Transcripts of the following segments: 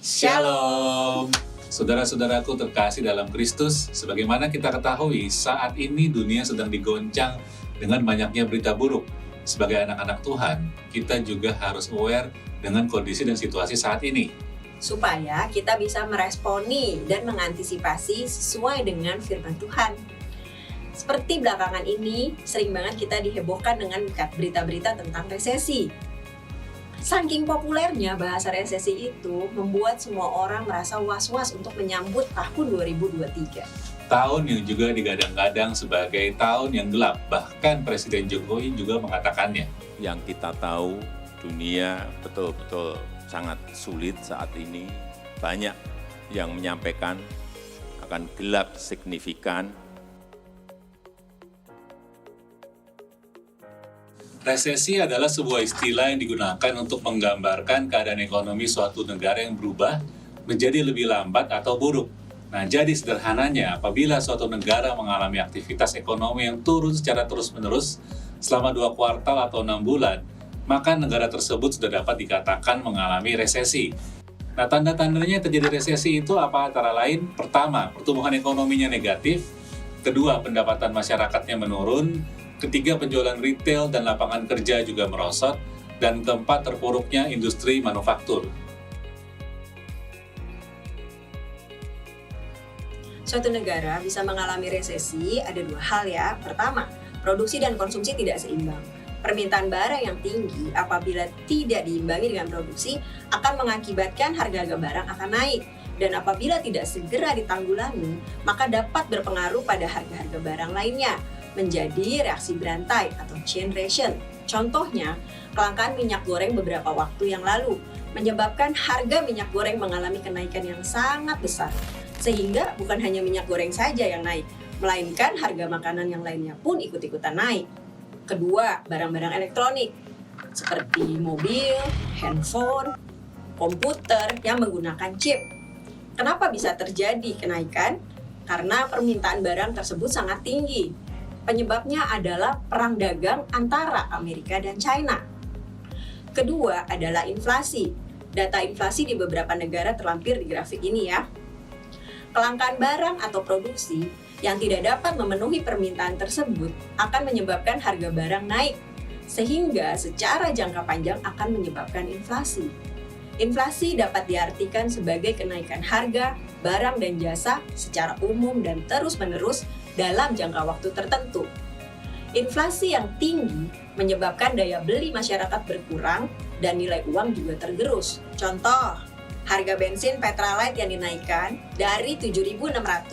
Shalom! Saudara-saudaraku terkasih dalam Kristus, sebagaimana kita ketahui, saat ini dunia sedang digoncang dengan banyaknya berita buruk. Sebagai anak-anak Tuhan, kita juga harus aware dengan kondisi dan situasi saat ini. Supaya kita bisa meresponi dan mengantisipasi sesuai dengan firman Tuhan. Seperti belakangan ini, sering banget kita dihebohkan dengan berita-berita tentang resesi. Saking populernya bahasa resesi itu membuat semua orang merasa was-was untuk menyambut tahun 2023. Tahun yang juga digadang-gadang sebagai tahun yang gelap, bahkan Presiden Jokowi juga mengatakannya. Yang kita tahu, dunia betul-betul sangat sulit saat ini. Banyak yang menyampaikan akan gelap signifikan. Resesi adalah sebuah istilah yang digunakan untuk menggambarkan keadaan ekonomi suatu negara yang berubah menjadi lebih lambat atau buruk. Nah, jadi sederhananya, apabila suatu negara mengalami aktivitas ekonomi yang turun secara terus-menerus selama 2 kuartal atau 6 bulan, maka negara tersebut sudah dapat dikatakan mengalami resesi. Nah, tanda-tandanya terjadi resesi itu apa? Antara lain, pertama, pertumbuhan ekonominya negatif, kedua, pendapatan masyarakatnya menurun, ketiga, penjualan retail dan lapangan kerja juga merosot, dan keempat, terpuruknya industri manufaktur. Suatu negara bisa mengalami resesi ada 2 hal ya. Pertama, produksi dan konsumsi tidak seimbang. Permintaan barang yang tinggi apabila tidak diimbangi dengan produksi akan mengakibatkan harga barang akan naik. Dan apabila tidak segera ditanggulangi, maka dapat berpengaruh pada harga-harga barang lainnya, menjadi reaksi berantai atau chain reaction. Contohnya, kelangkaan minyak goreng beberapa waktu yang lalu menyebabkan harga minyak goreng mengalami kenaikan yang sangat besar. Sehingga bukan hanya minyak goreng saja yang naik, melainkan harga makanan yang lainnya pun ikut-ikutan naik. Kedua, barang-barang elektronik seperti mobil, handphone, komputer yang menggunakan chip. Kenapa bisa terjadi kenaikan? Karena permintaan barang tersebut sangat tinggi. Penyebabnya adalah perang dagang antara Amerika dan China. Kedua adalah inflasi. Data inflasi di beberapa negara terlampir di grafik ini ya. Kelangkaan barang atau produksi yang tidak dapat memenuhi permintaan tersebut akan menyebabkan harga barang naik, sehingga secara jangka panjang akan menyebabkan inflasi. Inflasi dapat diartikan sebagai kenaikan harga, barang dan jasa secara umum dan terus-menerus dalam jangka waktu tertentu. Inflasi yang tinggi menyebabkan daya beli masyarakat berkurang dan nilai uang juga tergerus. Contoh, harga bensin Pertalite yang dinaikkan dari 7.650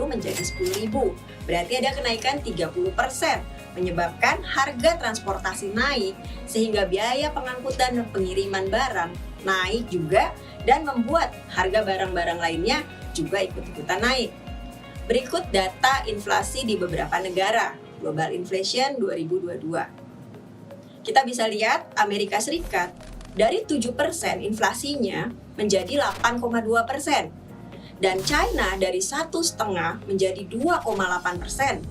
menjadi 10.000, berarti ada kenaikan 30%, menyebabkan harga transportasi naik sehingga biaya pengangkutan dan pengiriman barang naik juga dan membuat harga barang-barang lainnya juga ikut-ikutan naik. Berikut data inflasi di beberapa negara, Global Inflation 2022. Kita bisa lihat Amerika Serikat dari 7% inflasinya menjadi 8,2%. Dan China dari 1,5 menjadi 2,8%.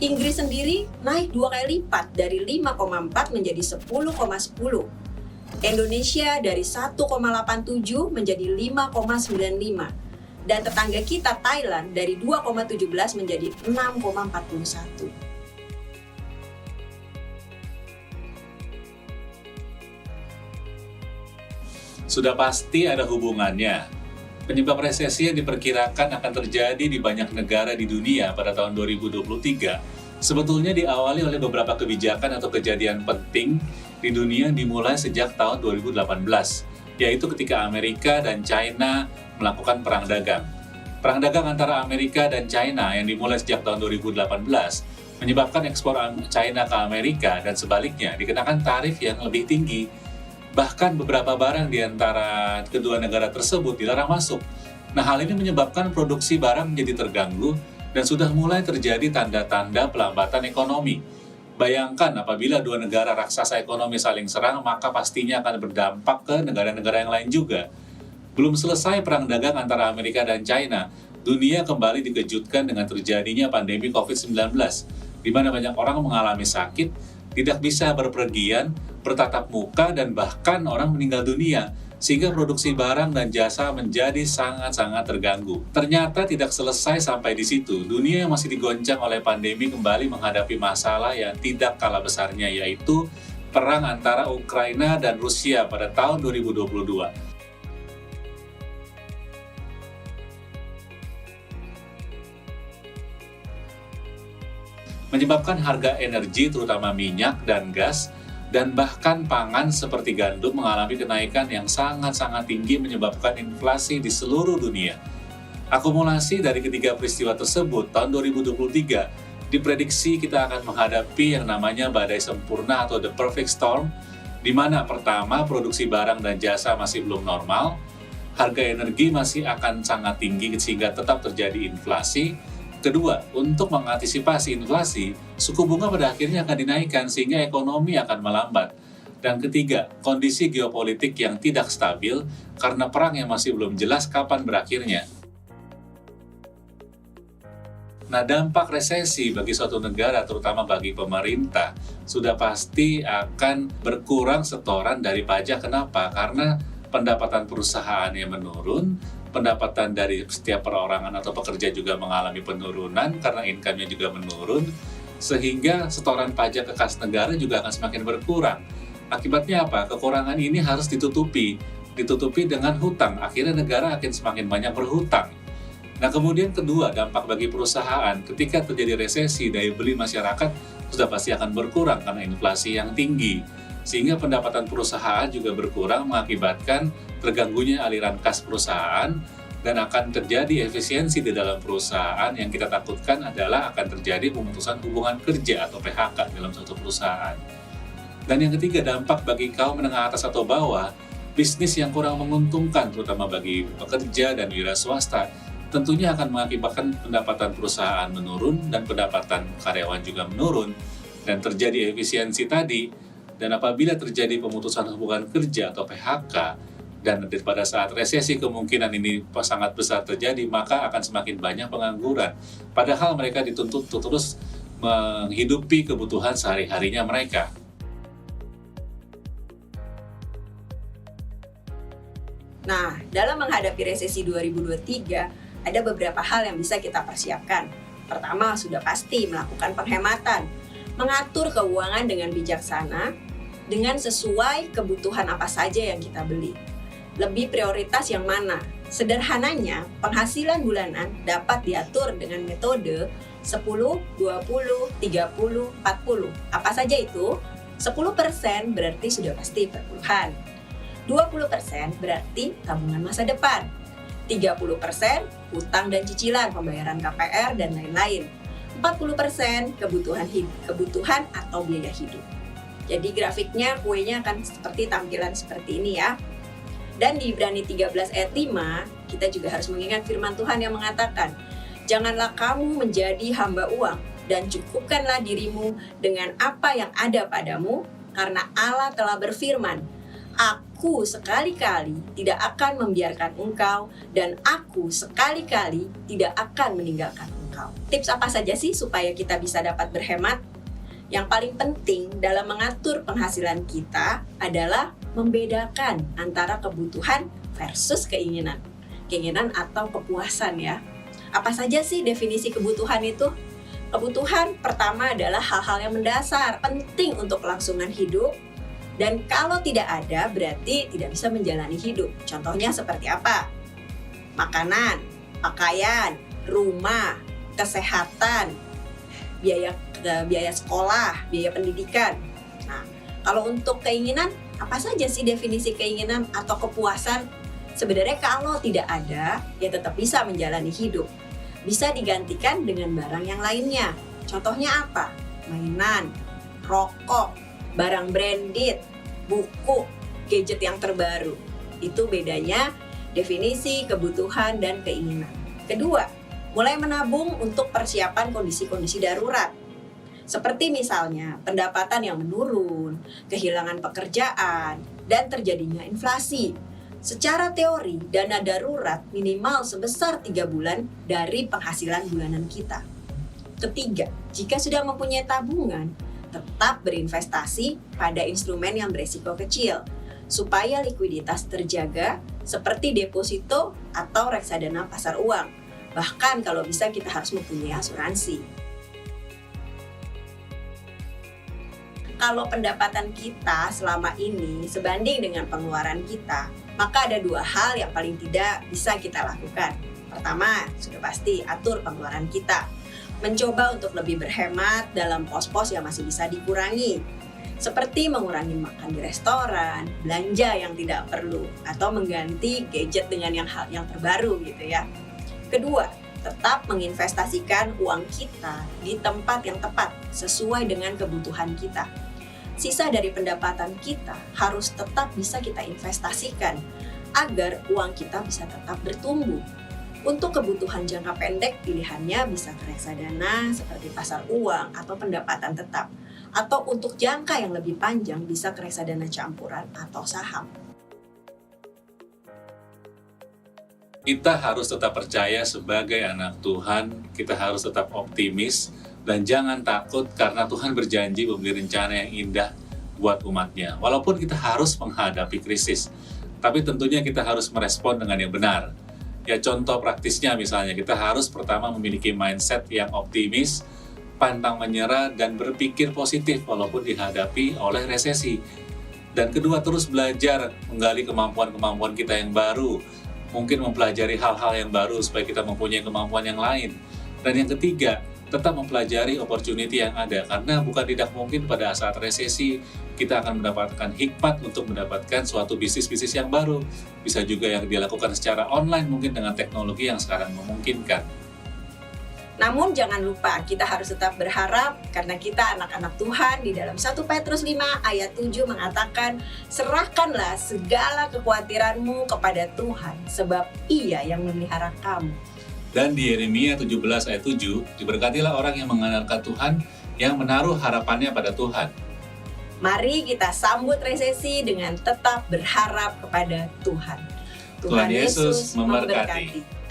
Inggris sendiri naik 2 kali lipat dari 5,4 menjadi 10,10. Indonesia dari 1,87 menjadi 5,95. Dan tetangga kita Thailand dari 2,17 menjadi 6,41. Sudah pasti ada hubungannya. Penyebab resesi yang diperkirakan akan terjadi di banyak negara di dunia pada tahun 2023 sebetulnya diawali oleh beberapa kebijakan atau kejadian penting di dunia yang dimulai sejak tahun 2018, yaitu ketika Amerika dan China melakukan perang dagang. Perang dagang antara Amerika dan China yang dimulai sejak tahun 2018 menyebabkan ekspor China ke Amerika dan sebaliknya dikenakan tarif yang lebih tinggi. Bahkan beberapa barang di antara kedua negara tersebut dilarang masuk. Nah, hal ini menyebabkan produksi barang menjadi terganggu dan sudah mulai terjadi tanda-tanda pelambatan ekonomi. Bayangkan apabila dua negara raksasa ekonomi saling serang, maka pastinya akan berdampak ke negara-negara yang lain juga. Belum selesai perang dagang antara Amerika dan China, dunia kembali dikejutkan dengan terjadinya pandemi COVID-19, di mana banyak orang mengalami sakit, tidak bisa berpergian, bertatap muka, dan bahkan orang meninggal dunia. sehingga produksi barang dan jasa menjadi sangat-sangat terganggu. Ternyata tidak selesai sampai di situ. Dunia yang masih digoncang oleh pandemi kembali menghadapi masalah yang tidak kalah besarnya, yaitu perang antara Ukraina dan Rusia pada tahun 2022. Menyebabkan harga energi terutama minyak dan gas dan bahkan pangan seperti gandum mengalami kenaikan yang sangat-sangat tinggi menyebabkan inflasi di seluruh dunia. Akumulasi dari ketiga peristiwa tersebut tahun 2023 diprediksi kita akan menghadapi yang namanya badai sempurna atau the perfect storm, di mana pertama produksi barang dan jasa masih belum normal, harga energi masih akan sangat tinggi sehingga tetap terjadi inflasi. Kedua, untuk mengantisipasi inflasi, suku bunga pada akhirnya akan dinaikkan sehingga ekonomi akan melambat. Dan ketiga, kondisi geopolitik yang tidak stabil karena perang yang masih belum jelas kapan berakhirnya. Nah, dampak resesi bagi suatu negara, terutama bagi pemerintah, sudah pasti akan berkurang setoran dari pajak. Kenapa? Karena pendapatan perusahaannya menurun, pendapatan dari setiap perorangan atau pekerja juga mengalami penurunan karena income-nya juga menurun, sehingga setoran pajak ke kas negara juga akan semakin berkurang. Akibatnya apa? Kekurangan ini harus ditutupi dengan hutang. Akhirnya negara akan semakin banyak berhutang. Nah, kemudian kedua, dampak bagi perusahaan. Ketika terjadi resesi, daya beli masyarakat sudah pasti akan berkurang karena inflasi yang tinggi. Sehingga pendapatan perusahaan juga berkurang mengakibatkan terganggunya aliran kas perusahaan dan akan terjadi efisiensi di dalam perusahaan. Yang kita takutkan adalah akan terjadi pemutusan hubungan kerja atau PHK dalam suatu perusahaan. Dan yang ketiga, dampak bagi kaum menengah atas atau bawah, bisnis yang kurang menguntungkan terutama bagi pekerja dan wira swasta, tentunya akan mengakibatkan pendapatan perusahaan menurun dan pendapatan karyawan juga menurun dan terjadi efisiensi tadi. Dan apabila terjadi pemutusan hubungan kerja atau PHK, dan pada saat resesi kemungkinan ini sangat besar terjadi, maka akan semakin banyak pengangguran. Padahal mereka dituntut untuk terus menghidupi kebutuhan sehari-harinya mereka. Nah, dalam menghadapi resesi 2023, ada beberapa hal yang bisa kita persiapkan. Pertama, sudah pasti melakukan penghematan, mengatur keuangan dengan bijaksana, dengan sesuai kebutuhan apa saja yang kita beli. Lebih prioritas yang mana? Sederhananya, penghasilan bulanan dapat diatur dengan metode 10, 20, 30, 40. Apa saja itu? 10% berarti sudah pasti perpuluhan. 20% berarti tabungan masa depan. 30% hutang dan cicilan, pembayaran KPR, dan lain-lain. 40% kebutuhan atau biaya hidup. Jadi grafiknya, kuenya akan seperti tampilan seperti ini ya. Dan di Ibrani 13 ayat 5, kita juga harus mengingat firman Tuhan yang mengatakan, "Janganlah kamu menjadi hamba uang, dan cukupkanlah dirimu dengan apa yang ada padamu, karena Allah telah berfirman, Aku sekali-kali tidak akan membiarkan engkau, dan aku sekali-kali tidak akan meninggalkan engkau." Tips apa saja sih supaya kita bisa dapat berhemat? Yang paling penting dalam mengatur penghasilan kita adalah membedakan antara kebutuhan versus keinginan. Keinginan atau kepuasan ya. Apa saja sih definisi kebutuhan itu? Kebutuhan pertama adalah hal-hal yang mendasar, penting untuk kelangsungan hidup. Dan kalau tidak ada, berarti tidak bisa menjalani hidup. Contohnya seperti apa? Makanan, pakaian, rumah, kesehatan, biaya sekolah, biaya pendidikan. Nah, kalau untuk keinginan, apa saja sih definisi keinginan atau kepuasan? Sebenarnya kalau tidak ada, ya tetap bisa menjalani hidup. Bisa digantikan dengan barang yang lainnya. Contohnya apa? Mainan, rokok, barang branded, buku, gadget yang terbaru. Itu bedanya definisi kebutuhan dan keinginan. Kedua, mulai menabung untuk persiapan kondisi-kondisi darurat. Seperti misalnya pendapatan yang menurun, kehilangan pekerjaan, dan terjadinya inflasi. Secara teori, dana darurat minimal sebesar 3 bulan dari penghasilan bulanan kita. Ketiga, jika sudah mempunyai tabungan, tetap berinvestasi pada instrumen yang beresiko kecil. supaya likuiditas terjaga seperti deposito atau reksadana pasar uang. Bahkan kalau bisa kita harus mempunyai asuransi. Kalau pendapatan kita selama ini sebanding dengan pengeluaran kita, maka ada dua hal yang paling tidak bisa kita lakukan. Pertama, sudah pasti atur pengeluaran kita. Mencoba untuk lebih berhemat dalam pos-pos yang masih bisa dikurangi. Seperti mengurangi makan di restoran, belanja yang tidak perlu, atau mengganti gadget dengan hal yang terbaru gitu ya. Kedua, tetap menginvestasikan uang kita di tempat yang tepat sesuai dengan kebutuhan kita. Sisa dari pendapatan kita harus tetap bisa kita investasikan agar uang kita bisa tetap bertumbuh. Untuk kebutuhan jangka pendek, pilihannya bisa ke reksadana seperti pasar uang atau pendapatan tetap. Atau untuk jangka yang lebih panjang bisa ke reksadana campuran atau saham. Kita harus tetap percaya sebagai anak Tuhan, kita harus tetap optimis, dan jangan takut karena Tuhan berjanji memberi rencana yang indah buat umatnya. Walaupun kita harus menghadapi krisis, tapi tentunya kita harus merespon dengan yang benar. Ya, contoh praktisnya misalnya, kita harus pertama memiliki mindset yang optimis, pantang menyerah, dan berpikir positif walaupun dihadapi oleh resesi. Dan kedua, terus belajar menggali kemampuan-kemampuan kita yang baru, mungkin mempelajari hal-hal yang baru supaya kita mempunyai kemampuan yang lain. Dan yang ketiga, tetap mempelajari opportunity yang ada, karena bukan tidak mungkin pada saat resesi kita akan mendapatkan hikmat untuk mendapatkan suatu bisnis-bisnis yang baru. Bisa juga yang dilakukan secara online mungkin dengan teknologi yang sekarang memungkinkan. Namun jangan lupa kita harus tetap berharap karena kita anak-anak Tuhan. Di dalam 1 Petrus 5 ayat 7 mengatakan, serahkanlah segala kekhawatiranmu kepada Tuhan sebab Ia yang memelihara kamu. Dan di Yeremia 17 ayat 7, diberkatilah orang yang mengandalkan Tuhan, yang menaruh harapannya pada Tuhan. Mari kita sambut resesi dengan tetap berharap kepada Tuhan. Tuhan Yesus memberkati.